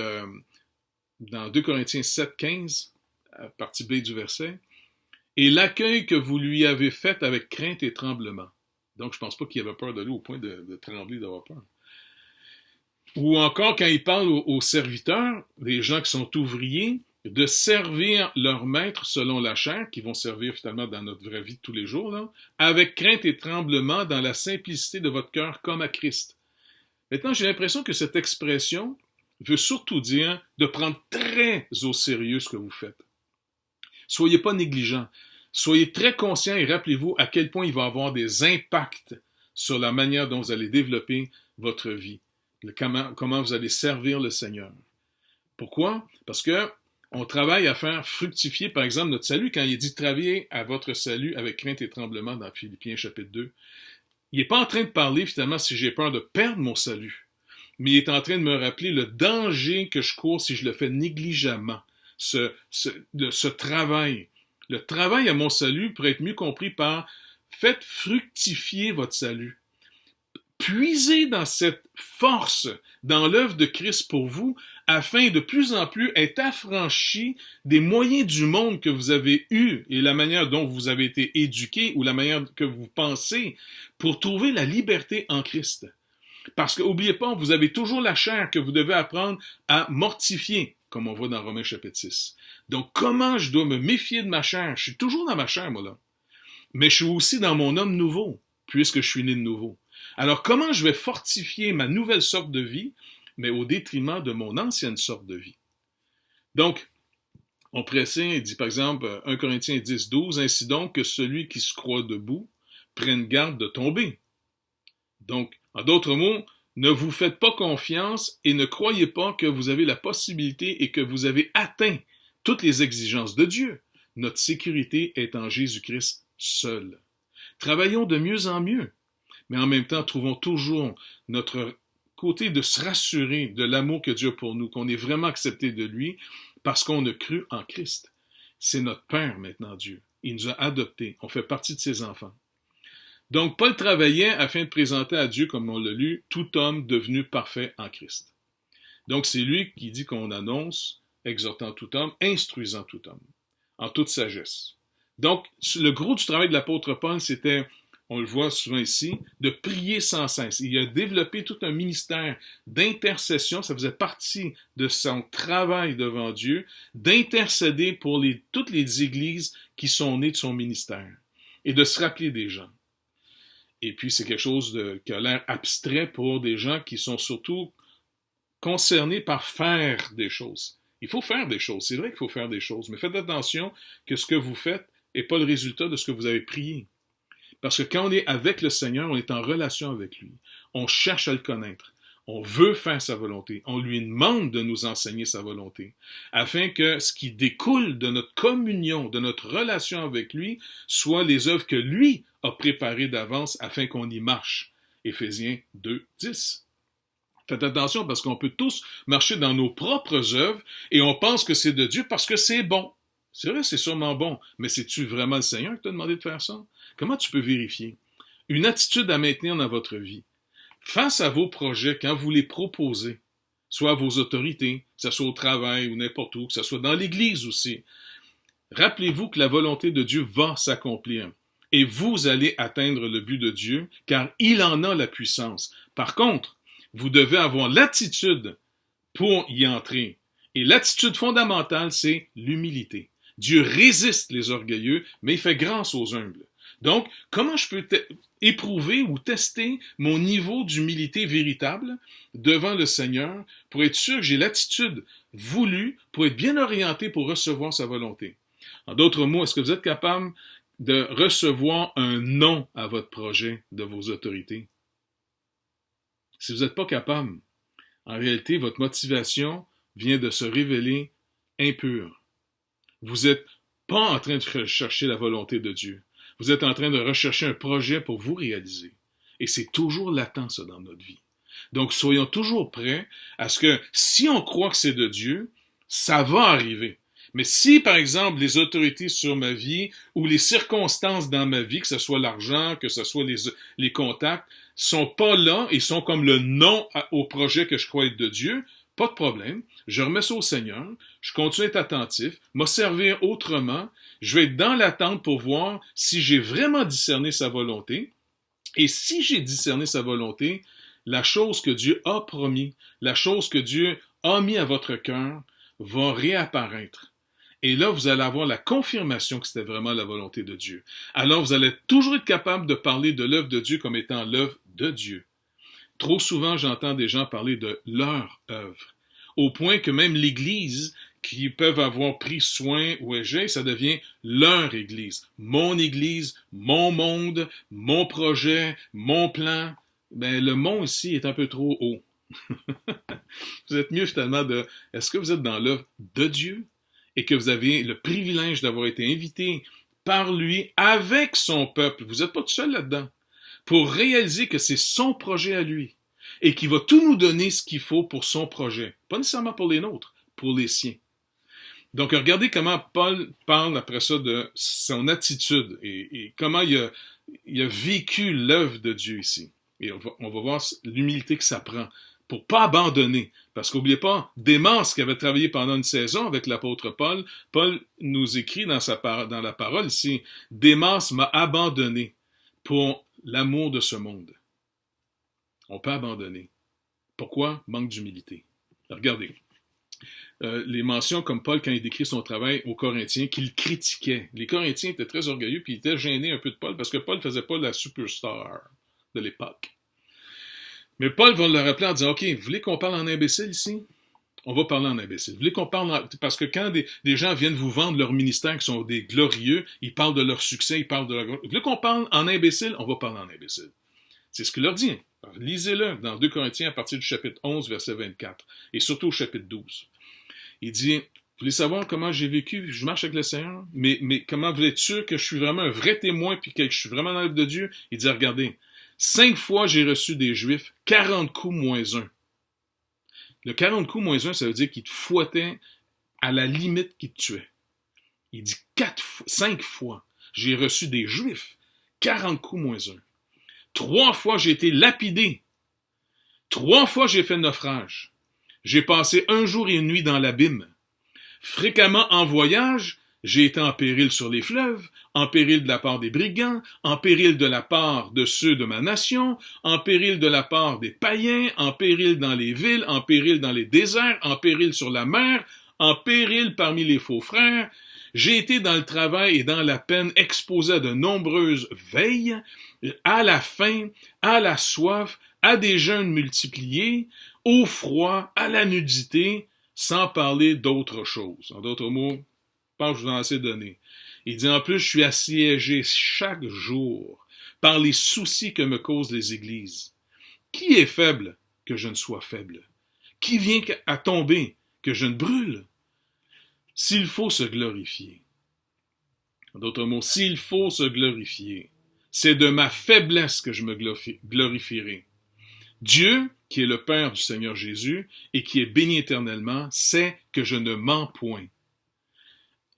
dans 2 Corinthiens 7, 15, à partie B du verset, « Et l'accueil que vous lui avez fait avec crainte et tremblement. » Donc, je ne pense pas qu'il avait peur de lui au point de trembler, d'avoir peur. Ou encore, quand il parle aux serviteurs, les gens qui sont ouvriers, de servir leur maître selon la chair, qui vont servir finalement dans notre vraie vie de tous les jours, là, avec crainte et tremblement dans la simplicité de votre cœur comme à Christ. Maintenant, j'ai l'impression que cette expression veut surtout dire de prendre très au sérieux ce que vous faites. Soyez pas négligents. Soyez très conscients et rappelez-vous à quel point il va avoir des impacts sur la manière dont vous allez développer votre vie. Comment vous allez servir le Seigneur. Pourquoi? Parce que on travaille à faire fructifier, par exemple, notre salut. Quand il dit « travailler à votre salut avec crainte et tremblement » dans Philippiens chapitre 2, il n'est pas en train de parler, finalement, si j'ai peur de perdre mon salut, mais il est en train de me rappeler le danger que je cours si je le fais négligemment. Ce travail. Le travail à mon salut pourrait être mieux compris par « faites fructifier votre salut ». Puisez dans cette force, dans l'œuvre de Christ pour vous, afin de plus en plus être affranchi des moyens du monde que vous avez eus et la manière dont vous avez été éduqués ou la manière que vous pensez pour trouver la liberté en Christ. Parce que, n'oubliez pas, vous avez toujours la chair que vous devez apprendre à mortifier, comme on voit dans Romains chapitre 6. Donc, comment je dois me méfier de ma chair? Je suis toujours dans ma chair, moi, là. Mais je suis aussi dans mon homme nouveau, puisque je suis né de nouveau. Alors, comment je vais fortifier ma nouvelle sorte de vie, mais au détriment de mon ancienne sorte de vie? Donc, on précise, il dit par exemple, 1 Corinthiens 10, 12, « Ainsi donc que celui qui se croit debout prenne garde de tomber. » Donc, en d'autres mots, ne vous faites pas confiance et ne croyez pas que vous avez la possibilité et que vous avez atteint toutes les exigences de Dieu. Notre sécurité est en Jésus-Christ seul. Travaillons de mieux en mieux. Mais en même temps, trouvons toujours notre côté de se rassurer de l'amour que Dieu a pour nous, qu'on est vraiment accepté de lui parce qu'on a cru en Christ. C'est notre Père maintenant, Dieu. Il nous a adoptés. On fait partie de ses enfants. Donc, Paul travaillait afin de présenter à Dieu, comme on l'a lu, tout homme devenu parfait en Christ. Donc, c'est lui qui dit qu'on annonce, exhortant tout homme, instruisant tout homme, en toute sagesse. Donc, le gros du travail de l'apôtre Paul, c'était, on le voit souvent ici, de prier sans cesse. Il a développé tout un ministère d'intercession, ça faisait partie de son travail devant Dieu, d'intercéder pour toutes les églises qui sont nées de son ministère et de se rappeler des gens. Et puis, c'est quelque chose qui a l'air abstrait pour des gens qui sont surtout concernés par faire des choses. Il faut faire des choses, c'est vrai qu'il faut faire des choses, mais faites attention que ce que vous faites n'est pas le résultat de ce que vous avez prié. Parce que quand on est avec le Seigneur, on est en relation avec lui. On cherche à le connaître. On veut faire sa volonté. On lui demande de nous enseigner sa volonté, afin que ce qui découle de notre communion, de notre relation avec lui, soit les œuvres que lui a préparées d'avance afin qu'on y marche. Éphésiens 2, 10. Faites attention parce qu'on peut tous marcher dans nos propres œuvres et on pense que c'est de Dieu parce que c'est bon. C'est vrai, c'est sûrement bon, mais c'est-tu vraiment le Seigneur qui t'a demandé de faire ça? Comment tu peux vérifier? Une attitude à maintenir dans votre vie. Face à vos projets, quand vous les proposez, soit à vos autorités, que ce soit au travail ou n'importe où, que ce soit dans l'Église aussi, rappelez-vous que la volonté de Dieu va s'accomplir et vous allez atteindre le but de Dieu, car il en a la puissance. Par contre, vous devez avoir l'attitude pour y entrer. Et l'attitude fondamentale, c'est l'humilité. Dieu résiste les orgueilleux, mais il fait grâce aux humbles. Donc, comment je peux éprouver ou tester mon niveau d'humilité véritable devant le Seigneur pour être sûr que j'ai l'attitude voulue pour être bien orienté pour recevoir sa volonté? En d'autres mots, est-ce que vous êtes capable de recevoir un non à votre projet de vos autorités? Si vous n'êtes pas capable, en réalité, votre motivation vient de se révéler impure. Vous n'êtes pas en train de rechercher la volonté de Dieu. Vous êtes en train de rechercher un projet pour vous réaliser. Et c'est toujours latent, ça, dans notre vie. Donc, soyons toujours prêts à ce que, si on croit que c'est de Dieu, ça va arriver. Mais si, par exemple, les autorités sur ma vie ou les circonstances dans ma vie, que ce soit l'argent, que ce soit les contacts, sont pas là et sont comme le non au projet que je crois être de Dieu, pas de problème. Je remets ça au Seigneur. Je continue à être attentif, me servir autrement. Je vais être dans l'attente pour voir si j'ai vraiment discerné sa volonté. Et si j'ai discerné sa volonté, la chose que Dieu a promis, la chose que Dieu a mis à votre cœur, va réapparaître. Et là, vous allez avoir la confirmation que c'était vraiment la volonté de Dieu. Alors, vous allez toujours être capable de parler de l'œuvre de Dieu comme étant l'œuvre de Dieu. Trop souvent, j'entends des gens parler de leur œuvre, au point que même l'Église, qui peuvent avoir pris soin ou égé, ça devient leur Église. Mon Église, mon monde, mon projet, mon plan. Ben, le mon ici est un peu trop haut. Vous êtes mieux finalement de... Est-ce que vous êtes dans l'œuvre de Dieu et que vous avez le privilège d'avoir été invité par lui avec son peuple? Vous n'êtes pas tout seul là-dedans. Pour réaliser que c'est son projet à lui et qu'il va tout nous donner ce qu'il faut pour son projet. Pas nécessairement pour les nôtres, pour les siens. Donc, regardez comment Paul parle après ça de son attitude et comment il a vécu l'œuvre de Dieu ici. Et on va voir l'humilité que ça prend pour pas abandonner. Parce qu'oubliez pas, Démas, qui avait travaillé pendant une saison avec l'apôtre Paul, Paul nous écrit dans la parole ici, « Démas m'a abandonné pour l'amour de ce monde. » On peut abandonner. Pourquoi? Manque d'humilité. Regardez. Les mentions comme Paul quand il décrit son travail aux Corinthiens, qu'il critiquait. Les Corinthiens étaient très orgueilleux puis ils étaient gênés un peu de Paul parce que Paul ne faisait pas la superstar de l'époque. Mais Paul va le rappeler en disant, « OK, vous voulez qu'on parle en imbécile ici? On va parler en imbécile. Vous voulez qu'on parle parce que quand des gens viennent vous vendre leur ministère qui sont des glorieux, ils parlent de leur succès, ils parlent de leur... Vous voulez qu'on parle en imbécile? On va parler en imbécile. » C'est ce qu'il leur dit. Alors, lisez-le dans 2 Corinthiens à partir du chapitre 11, verset 24, et surtout au chapitre 12. Il dit, vous voulez savoir comment j'ai vécu? Je marche avec le Seigneur, mais comment vous êtes sûr que je suis vraiment un vrai témoin puis que je suis vraiment dans l'œuvre de Dieu? Il dit, regardez, 5 fois j'ai reçu des Juifs, 40 coups moins 1. Le 40 coups moins 1, ça veut dire qu'ils te fouettaient à la limite qu'ils te tuaient. Il dit 5 fois j'ai reçu des Juifs, 40 coups moins 1. 3 fois j'ai été lapidé. 3 fois j'ai fait naufrage. J'ai passé 1 jour et une nuit dans l'abîme. Fréquemment en voyage, j'ai été en péril sur les fleuves, en péril de la part des brigands, en péril de la part de ceux de ma nation, en péril de la part des païens, en péril dans les villes, en péril dans les déserts, en péril sur la mer, en péril parmi les faux frères. J'ai été dans le travail et dans la peine exposé à de nombreuses veilles, à la faim, à la soif, à des jeûnes multipliés, au froid, à la nudité, sans parler d'autre chose. En d'autres mots, je pense que je vous en ai assez donné. Il dit en plus, je suis assiégé chaque jour par les soucis que me causent les églises. Qui est faible que je ne sois faible? Qui vient à tomber que je ne brûle? S'il faut se glorifier, en d'autres mots, s'il faut se glorifier, c'est de ma faiblesse que je me glorifierai. Dieu, qui est le Père du Seigneur Jésus et qui est béni éternellement, sait que je ne mens point.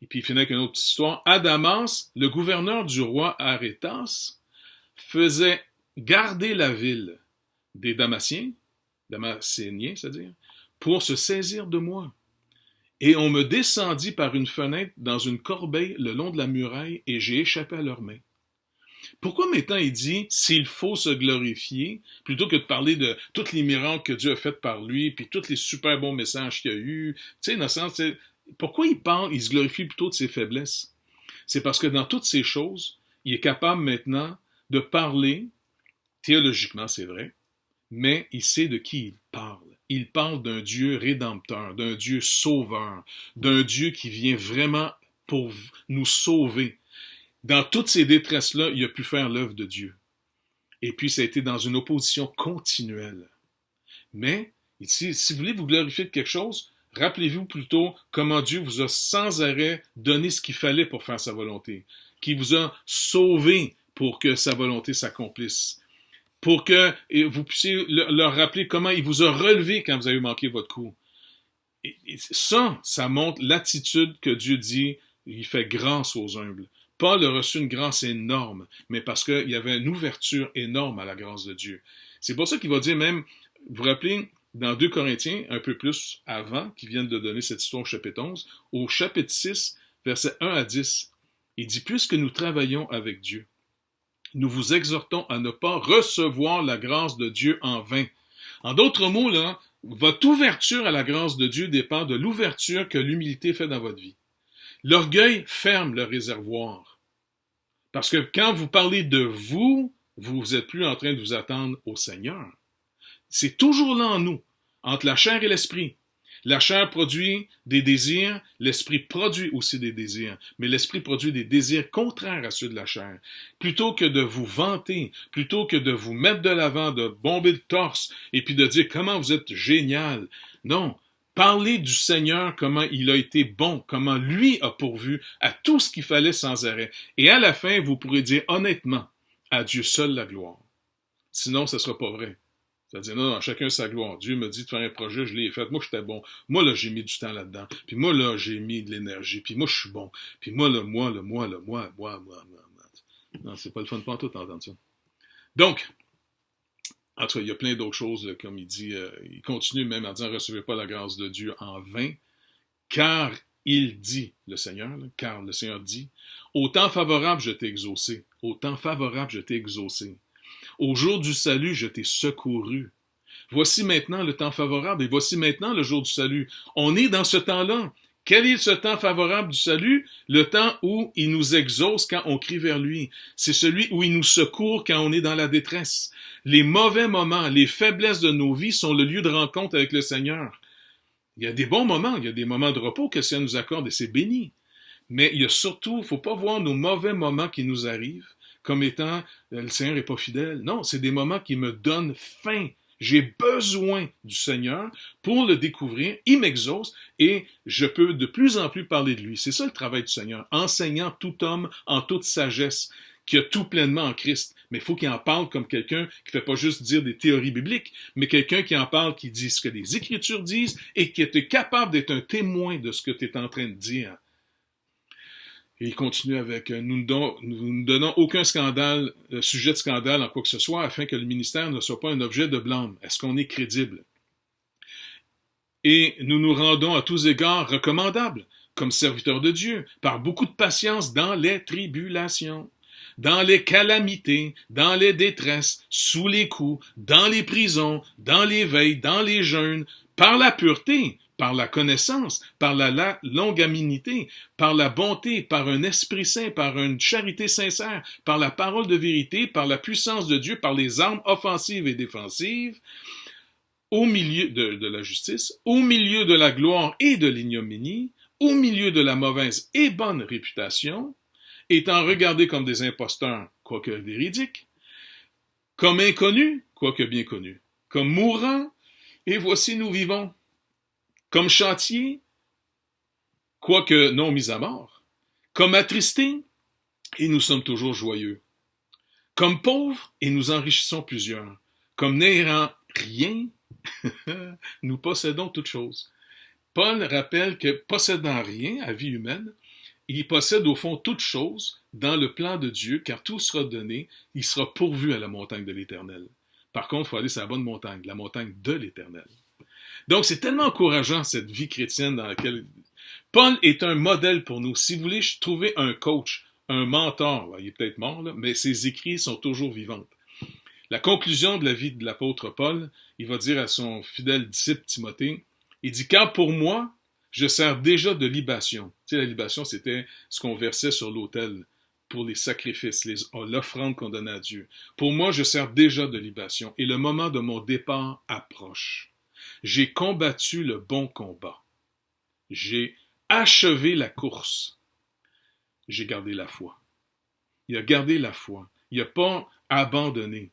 Et puis il finit avec une autre histoire. À Damas, le gouverneur du roi Arétas faisait garder la ville des Damascéniens, c'est-à-dire, pour se saisir de moi. Et on me descendit par une fenêtre dans une corbeille le long de la muraille et j'ai échappé à leurs mains. Pourquoi maintenant il dit s'il faut se glorifier, plutôt que de parler de tous les miracles que Dieu a faits par lui, puis tous les super bons messages qu'il y a eu, tu sais, dans le sens, pourquoi il se glorifie plutôt de ses faiblesses? C'est parce que dans toutes ces choses, il est capable maintenant de parler, théologiquement c'est vrai, mais il sait de qui il parle. Il parle d'un Dieu rédempteur, d'un Dieu sauveur, d'un Dieu qui vient vraiment pour nous sauver. Dans toutes ces détresses-là, il a pu faire l'œuvre de Dieu. Et puis, ça a été dans une opposition continuelle. Mais, ici, si vous voulez vous glorifier de quelque chose, rappelez-vous plutôt comment Dieu vous a sans arrêt donné ce qu'il fallait pour faire sa volonté, qu'il vous a sauvé pour que sa volonté s'accomplisse, pour que vous puissiez leur rappeler comment il vous a relevé quand vous avez manqué votre coup. Et ça montre l'attitude que Dieu dit, il fait grâce aux humbles. Paul a reçu une grâce énorme, mais parce qu'il y avait une ouverture énorme à la grâce de Dieu. C'est pour ça qu'il va dire même, vous vous rappelez, dans 2 Corinthiens, un peu plus avant, qui viennent de donner cette histoire au chapitre 11, au chapitre 6, versets 1 à 10, il dit « Puisque nous travaillons avec Dieu, nous vous exhortons à ne pas recevoir la grâce de Dieu en vain. » En d'autres mots, là, votre ouverture à la grâce de Dieu dépend de l'ouverture que l'humilité fait dans votre vie. L'orgueil ferme le réservoir. Parce que quand vous parlez de vous, vous n'êtes plus en train de vous attendre au Seigneur. C'est toujours là en nous, entre la chair et l'esprit. La chair produit des désirs, l'esprit produit aussi des désirs, mais l'esprit produit des désirs contraires à ceux de la chair. Plutôt que de vous vanter, plutôt que de vous mettre de l'avant, de bomber le torse, et puis de dire comment vous êtes génial. Non, parlez du Seigneur, comment il a été bon, comment lui a pourvu à tout ce qu'il fallait sans arrêt. Et à la fin, vous pourrez dire honnêtement, à Dieu seul la gloire. Sinon, ce ne sera pas vrai. C'est-à-dire, non, chacun sa gloire. Dieu me dit de faire un projet, je l'ai fait. Moi, j'étais bon. Moi, là, j'ai mis du temps là-dedans. Puis moi, là, j'ai mis de l'énergie. Puis moi, je suis bon. Puis moi. Non, c'est pas le fun de pantoute d'entendre ça. Donc, en tout cas, il y a plein d'autres choses, là, comme il dit. Il continue même en disant, recevez pas la grâce de Dieu en vain, car il dit, le Seigneur, là, car le Seigneur dit, au temps favorable, je t'ai exaucé. Au temps favorable, je t'ai exaucé. Au jour du salut, je t'ai secouru. Voici maintenant le temps favorable et voici maintenant le jour du salut. On est dans ce temps-là. Quel est ce temps favorable du salut? Le temps où il nous exauce quand on crie vers lui. C'est celui où il nous secourt quand on est dans la détresse. Les mauvais moments, les faiblesses de nos vies sont le lieu de rencontre avec le Seigneur. Il y a des bons moments, il y a des moments de repos que le Seigneur nous accorde et c'est béni. Mais il y a surtout, il ne faut pas voir nos mauvais moments qui nous arrivent comme étant le Seigneur n'est pas fidèle. Non, c'est des moments qui me donnent faim. J'ai besoin du Seigneur pour le découvrir. Il m'exauce et je peux de plus en plus parler de lui. C'est ça le travail du Seigneur, enseignant tout homme en toute sagesse, qui a tout pleinement en Christ. Mais il faut qu'il en parle comme quelqu'un qui ne fait pas juste dire des théories bibliques, mais quelqu'un qui en parle, qui dit ce que les Écritures disent et qui est capable d'être un témoin de ce que tu es en train de dire. Et il continue avec « Nous ne donnons aucun scandale, sujet de scandale en quoi que ce soit, afin que le ministère ne soit pas un objet de blâme. Est-ce qu'on est crédible? Et nous nous rendons à tous égards recommandables, comme serviteurs de Dieu, par beaucoup de patience dans les tribulations, dans les calamités, dans les détresses, sous les coups, dans les prisons, dans les veilles, dans les jeûnes, par la pureté, par la connaissance, par la longanimité, par la bonté, par un esprit saint, par une charité sincère, par la parole de vérité, par la puissance de Dieu, par les armes offensives et défensives, au milieu de la justice, au milieu de la gloire et de l'ignominie, au milieu de la mauvaise et bonne réputation, étant regardés comme des imposteurs, quoique véridiques, comme inconnus, quoique bien connus, comme mourants, et voici nous vivons, comme chantiers, quoique non mis à mort, comme attristés, et nous sommes toujours joyeux, comme pauvres, et nous enrichissons plusieurs, comme n'ayant rien, nous possédons toutes choses. Paul rappelle que possédant rien à vie humaine, il possède au fond toutes choses dans le plan de Dieu, car tout sera donné, il sera pourvu à la montagne de l'Éternel. Par contre, il faut aller sur la bonne montagne, la montagne de l'Éternel. Donc, c'est tellement encourageant, cette vie chrétienne dans laquelle... Paul est un modèle pour nous. Si vous voulez trouver un coach, un mentor. Là, il est peut-être mort, là, mais ses écrits sont toujours vivants. La conclusion de la vie de l'apôtre Paul, il va dire à son fidèle disciple Timothée, il dit « Car pour moi, je sers déjà de libation. » Tu sais, la libation, c'était ce qu'on versait sur l'autel pour les sacrifices, l'offrande qu'on donnait à Dieu. Pour moi, je sers déjà de libation et le moment de mon départ approche. J'ai combattu le bon combat. J'ai achevé la course. J'ai gardé la foi. Il a gardé la foi. Il n'a pas abandonné.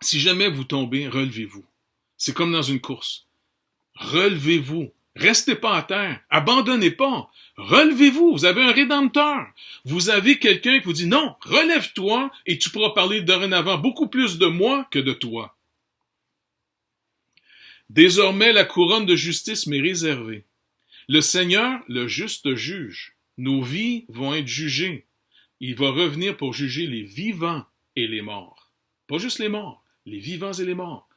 Si jamais vous tombez, relevez-vous. C'est comme dans une course. Relevez-vous. Restez pas à terre. Abandonnez pas. Relevez-vous. Vous avez un rédempteur. Vous avez quelqu'un qui vous dit non, relève-toi et tu pourras parler dorénavant beaucoup plus de moi que de toi. Désormais, la couronne de justice m'est réservée. Le Seigneur, le juste juge. Nos vies vont être jugées. Il va revenir pour juger les vivants et les morts. Pas juste les morts, les vivants et les morts.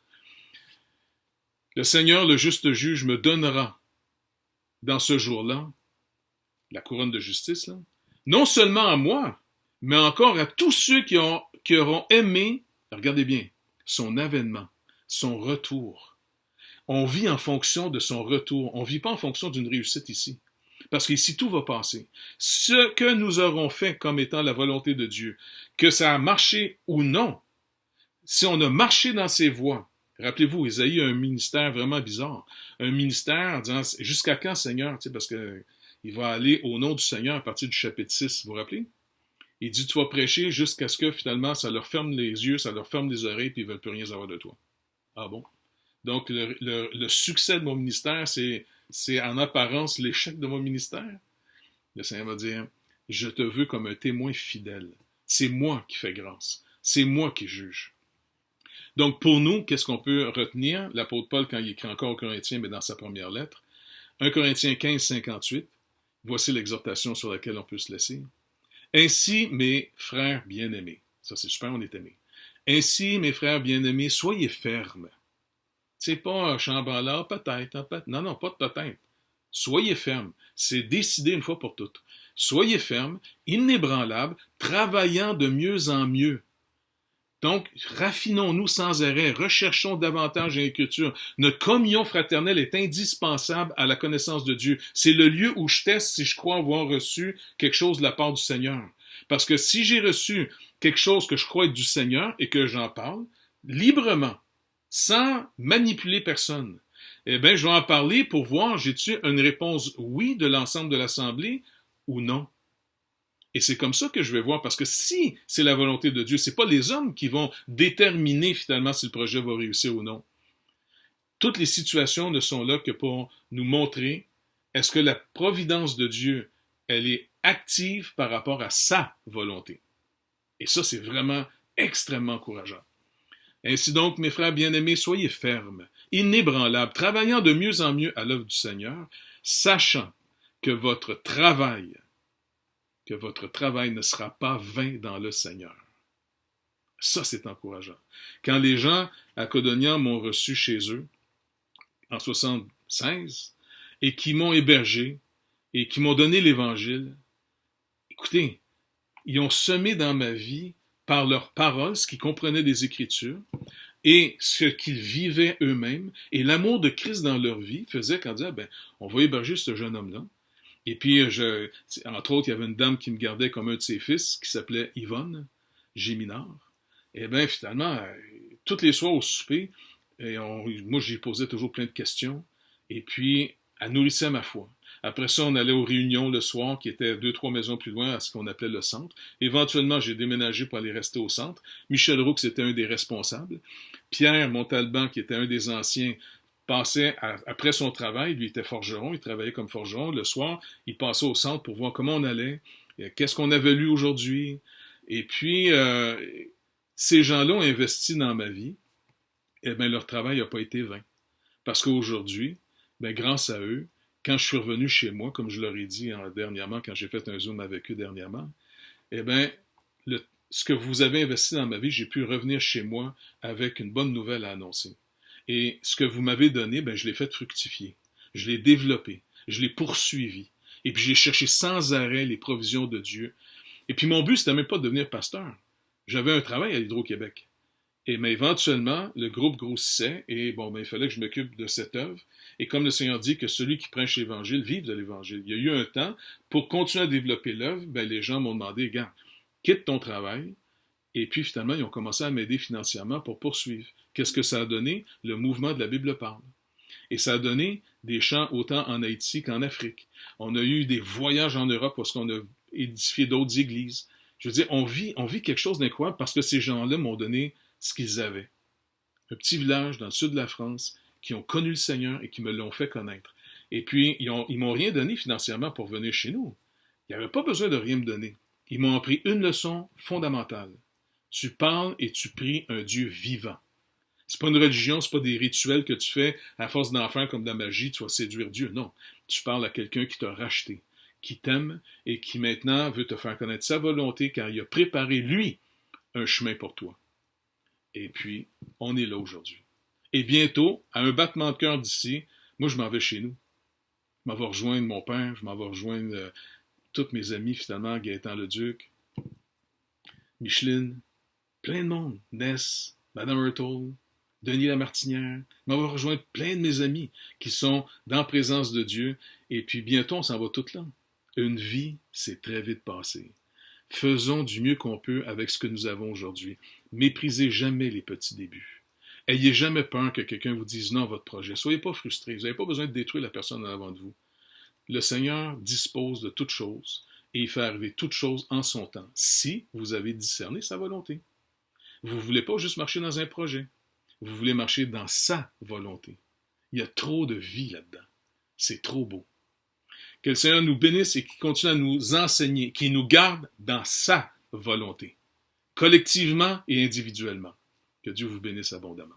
Le Seigneur, le juste juge, me donnera dans ce jour-là, la couronne de justice, là, non seulement à moi, mais encore à tous ceux qui auront aimé, regardez bien, son avènement, son retour. On vit en fonction de son retour. On ne vit pas en fonction d'une réussite ici. Parce qu'ici, tout va passer. Ce que nous aurons fait comme étant la volonté de Dieu, que ça a marché ou non, si on a marché dans ses voies, rappelez-vous, Isaïe a un ministère vraiment bizarre. Un ministère en disant, jusqu'à quand, Seigneur? Parce que il va aller au nom du Seigneur à partir du chapitre 6, vous vous rappelez? Il dit, tu vas prêcher jusqu'à ce que finalement, ça leur ferme les yeux, ça leur ferme les oreilles, puis ils ne veulent plus rien savoir de toi. Ah bon? Donc, le succès de mon ministère, c'est en apparence l'échec de mon ministère. Le Seigneur va dire, je te veux comme un témoin fidèle. C'est moi qui fais grâce. C'est moi qui juge. Donc, pour nous, qu'est-ce qu'on peut retenir? L'apôtre Paul, quand il écrit encore aux Corinthiens, mais dans sa première lettre, 1 Corinthiens 15, 58, voici l'exhortation sur laquelle on peut se laisser. Ainsi, mes frères bien-aimés, ça c'est super, on est aimés. Ainsi, mes frères bien-aimés, soyez fermes. C'est pas un chambranlard, peut-être, hein, peut-être. Non, pas de peut-être. Soyez fermes. C'est décidé une fois pour toutes. Soyez fermes, inébranlables, travaillant de mieux en mieux. Donc, raffinons-nous sans arrêt, recherchons davantage l'écriture. Notre communion fraternelle est indispensable à la connaissance de Dieu. C'est le lieu où je teste si je crois avoir reçu quelque chose de la part du Seigneur. Parce que si j'ai reçu quelque chose que je crois être du Seigneur et que j'en parle librement, sans manipuler personne, eh bien, je vais en parler pour voir, j'ai-tu une réponse oui de l'ensemble de l'Assemblée ou non. Et c'est comme ça que je vais voir, parce que si c'est la volonté de Dieu, c'est pas les hommes qui vont déterminer finalement si le projet va réussir ou non. Toutes les situations ne sont là que pour nous montrer est-ce que la providence de Dieu, elle est active par rapport à sa volonté. Et ça, c'est vraiment extrêmement encourageant. Ainsi donc, mes frères bien-aimés, soyez fermes, inébranlables, travaillant de mieux en mieux à l'œuvre du Seigneur, sachant que votre travail ne sera pas vain dans le Seigneur. Ça, c'est encourageant. Quand les gens à Codognan m'ont reçu chez eux, en 1976, et qui m'ont hébergé, et qui m'ont donné l'Évangile, écoutez, ils ont semé dans ma vie, par leurs paroles, ce qu'ils comprenaient des Écritures, et ce qu'ils vivaient eux-mêmes, et l'amour de Christ dans leur vie faisait qu'on disait, on va héberger ce jeune homme-là. Et puis, entre autres, il y avait une dame qui me gardait comme un de ses fils, qui s'appelait Yvonne Géminard. Et bien, finalement, tous les soirs au souper, moi, j'y posais toujours plein de questions. Et puis, elle nourrissait ma foi. Après ça, on allait aux réunions le soir, qui étaient 2-3 maisons plus loin, à ce qu'on appelait le centre. Éventuellement, j'ai déménagé pour aller rester au centre. Michel Roux, c'était un des responsables. Pierre Montalban, qui était un des anciens, passait, après son travail, lui était forgeron, il travaillait comme forgeron. Le soir, il passait au centre pour voir comment on allait, qu'est-ce qu'on avait lu aujourd'hui. Et puis, ces gens-là ont investi dans ma vie. Et bien, leur travail n'a pas été vain. Parce qu'aujourd'hui, grâce à eux, quand je suis revenu chez moi, comme je leur ai dit dernièrement, quand j'ai fait un Zoom avec eux dernièrement, eh bien, ce que vous avez investi dans ma vie, j'ai pu revenir chez moi avec une bonne nouvelle à annoncer. Et ce que vous m'avez donné, je l'ai fait fructifier. Je l'ai développé. Je l'ai poursuivi. Et puis j'ai cherché sans arrêt les provisions de Dieu. Et puis mon but, c'était même pas de devenir pasteur. J'avais un travail à l'Hydro-Québec. Mais éventuellement, le groupe grossissait et il fallait que je m'occupe de cette œuvre. Et comme le Seigneur dit que celui qui prêche l'Évangile vive de l'Évangile. Il y a eu un temps, pour continuer à développer l'œuvre, les gens m'ont demandé, gars, quitte ton travail. Et puis finalement, ils ont commencé à m'aider financièrement pour poursuivre. Qu'est-ce que ça a donné? Le mouvement de la Bible parle. Et ça a donné des chants autant en Haïti qu'en Afrique. On a eu des voyages en Europe parce qu'on a édifié d'autres églises. Je veux dire, on vit quelque chose d'incroyable parce que ces gens-là m'ont donné ce qu'ils avaient. Un petit village dans le sud de la France qui ont connu le Seigneur et qui me l'ont fait connaître. Et puis, ils m'ont rien donné financièrement pour venir chez nous. Ils n'avaient pas besoin de rien me donner. Ils m'ont appris une leçon fondamentale. Tu parles et tu pries un Dieu vivant. C'est pas une religion, c'est pas des rituels que tu fais à force d'en faire comme de la magie, tu vas séduire Dieu. Non, tu parles à quelqu'un qui t'a racheté, qui t'aime et qui maintenant veut te faire connaître sa volonté car il a préparé, lui, un chemin pour toi. Et puis, on est là aujourd'hui. Et bientôt, à un battement de cœur d'ici, moi je m'en vais chez nous. Je m'en vais rejoindre mon père, je m'en vais rejoindre tous mes amis finalement, Gaëtan Leduc, Micheline, plein de monde, Ness, Madame Hurtle, Denis Lamartinière, je m'en vais rejoindre plein de mes amis qui sont dans la présence de Dieu et puis bientôt on s'en va toutes là. Une vie, c'est très vite passé. Faisons du mieux qu'on peut avec ce que nous avons aujourd'hui. Méprisez jamais les petits débuts. Ayez jamais peur que quelqu'un vous dise non à votre projet. Soyez pas frustrés. Vous n'avez pas besoin de détruire la personne en avant de vous. Le Seigneur dispose de toutes choses et il fait arriver toutes choses en son temps, si vous avez discerné sa volonté. Vous ne voulez pas juste marcher dans un projet. Vous voulez marcher dans sa volonté. Il y a trop de vie là-dedans. C'est trop beau. Que le Seigneur nous bénisse et qu'il continue à nous enseigner, qu'il nous garde dans sa volonté, collectivement et individuellement. Que Dieu vous bénisse abondamment.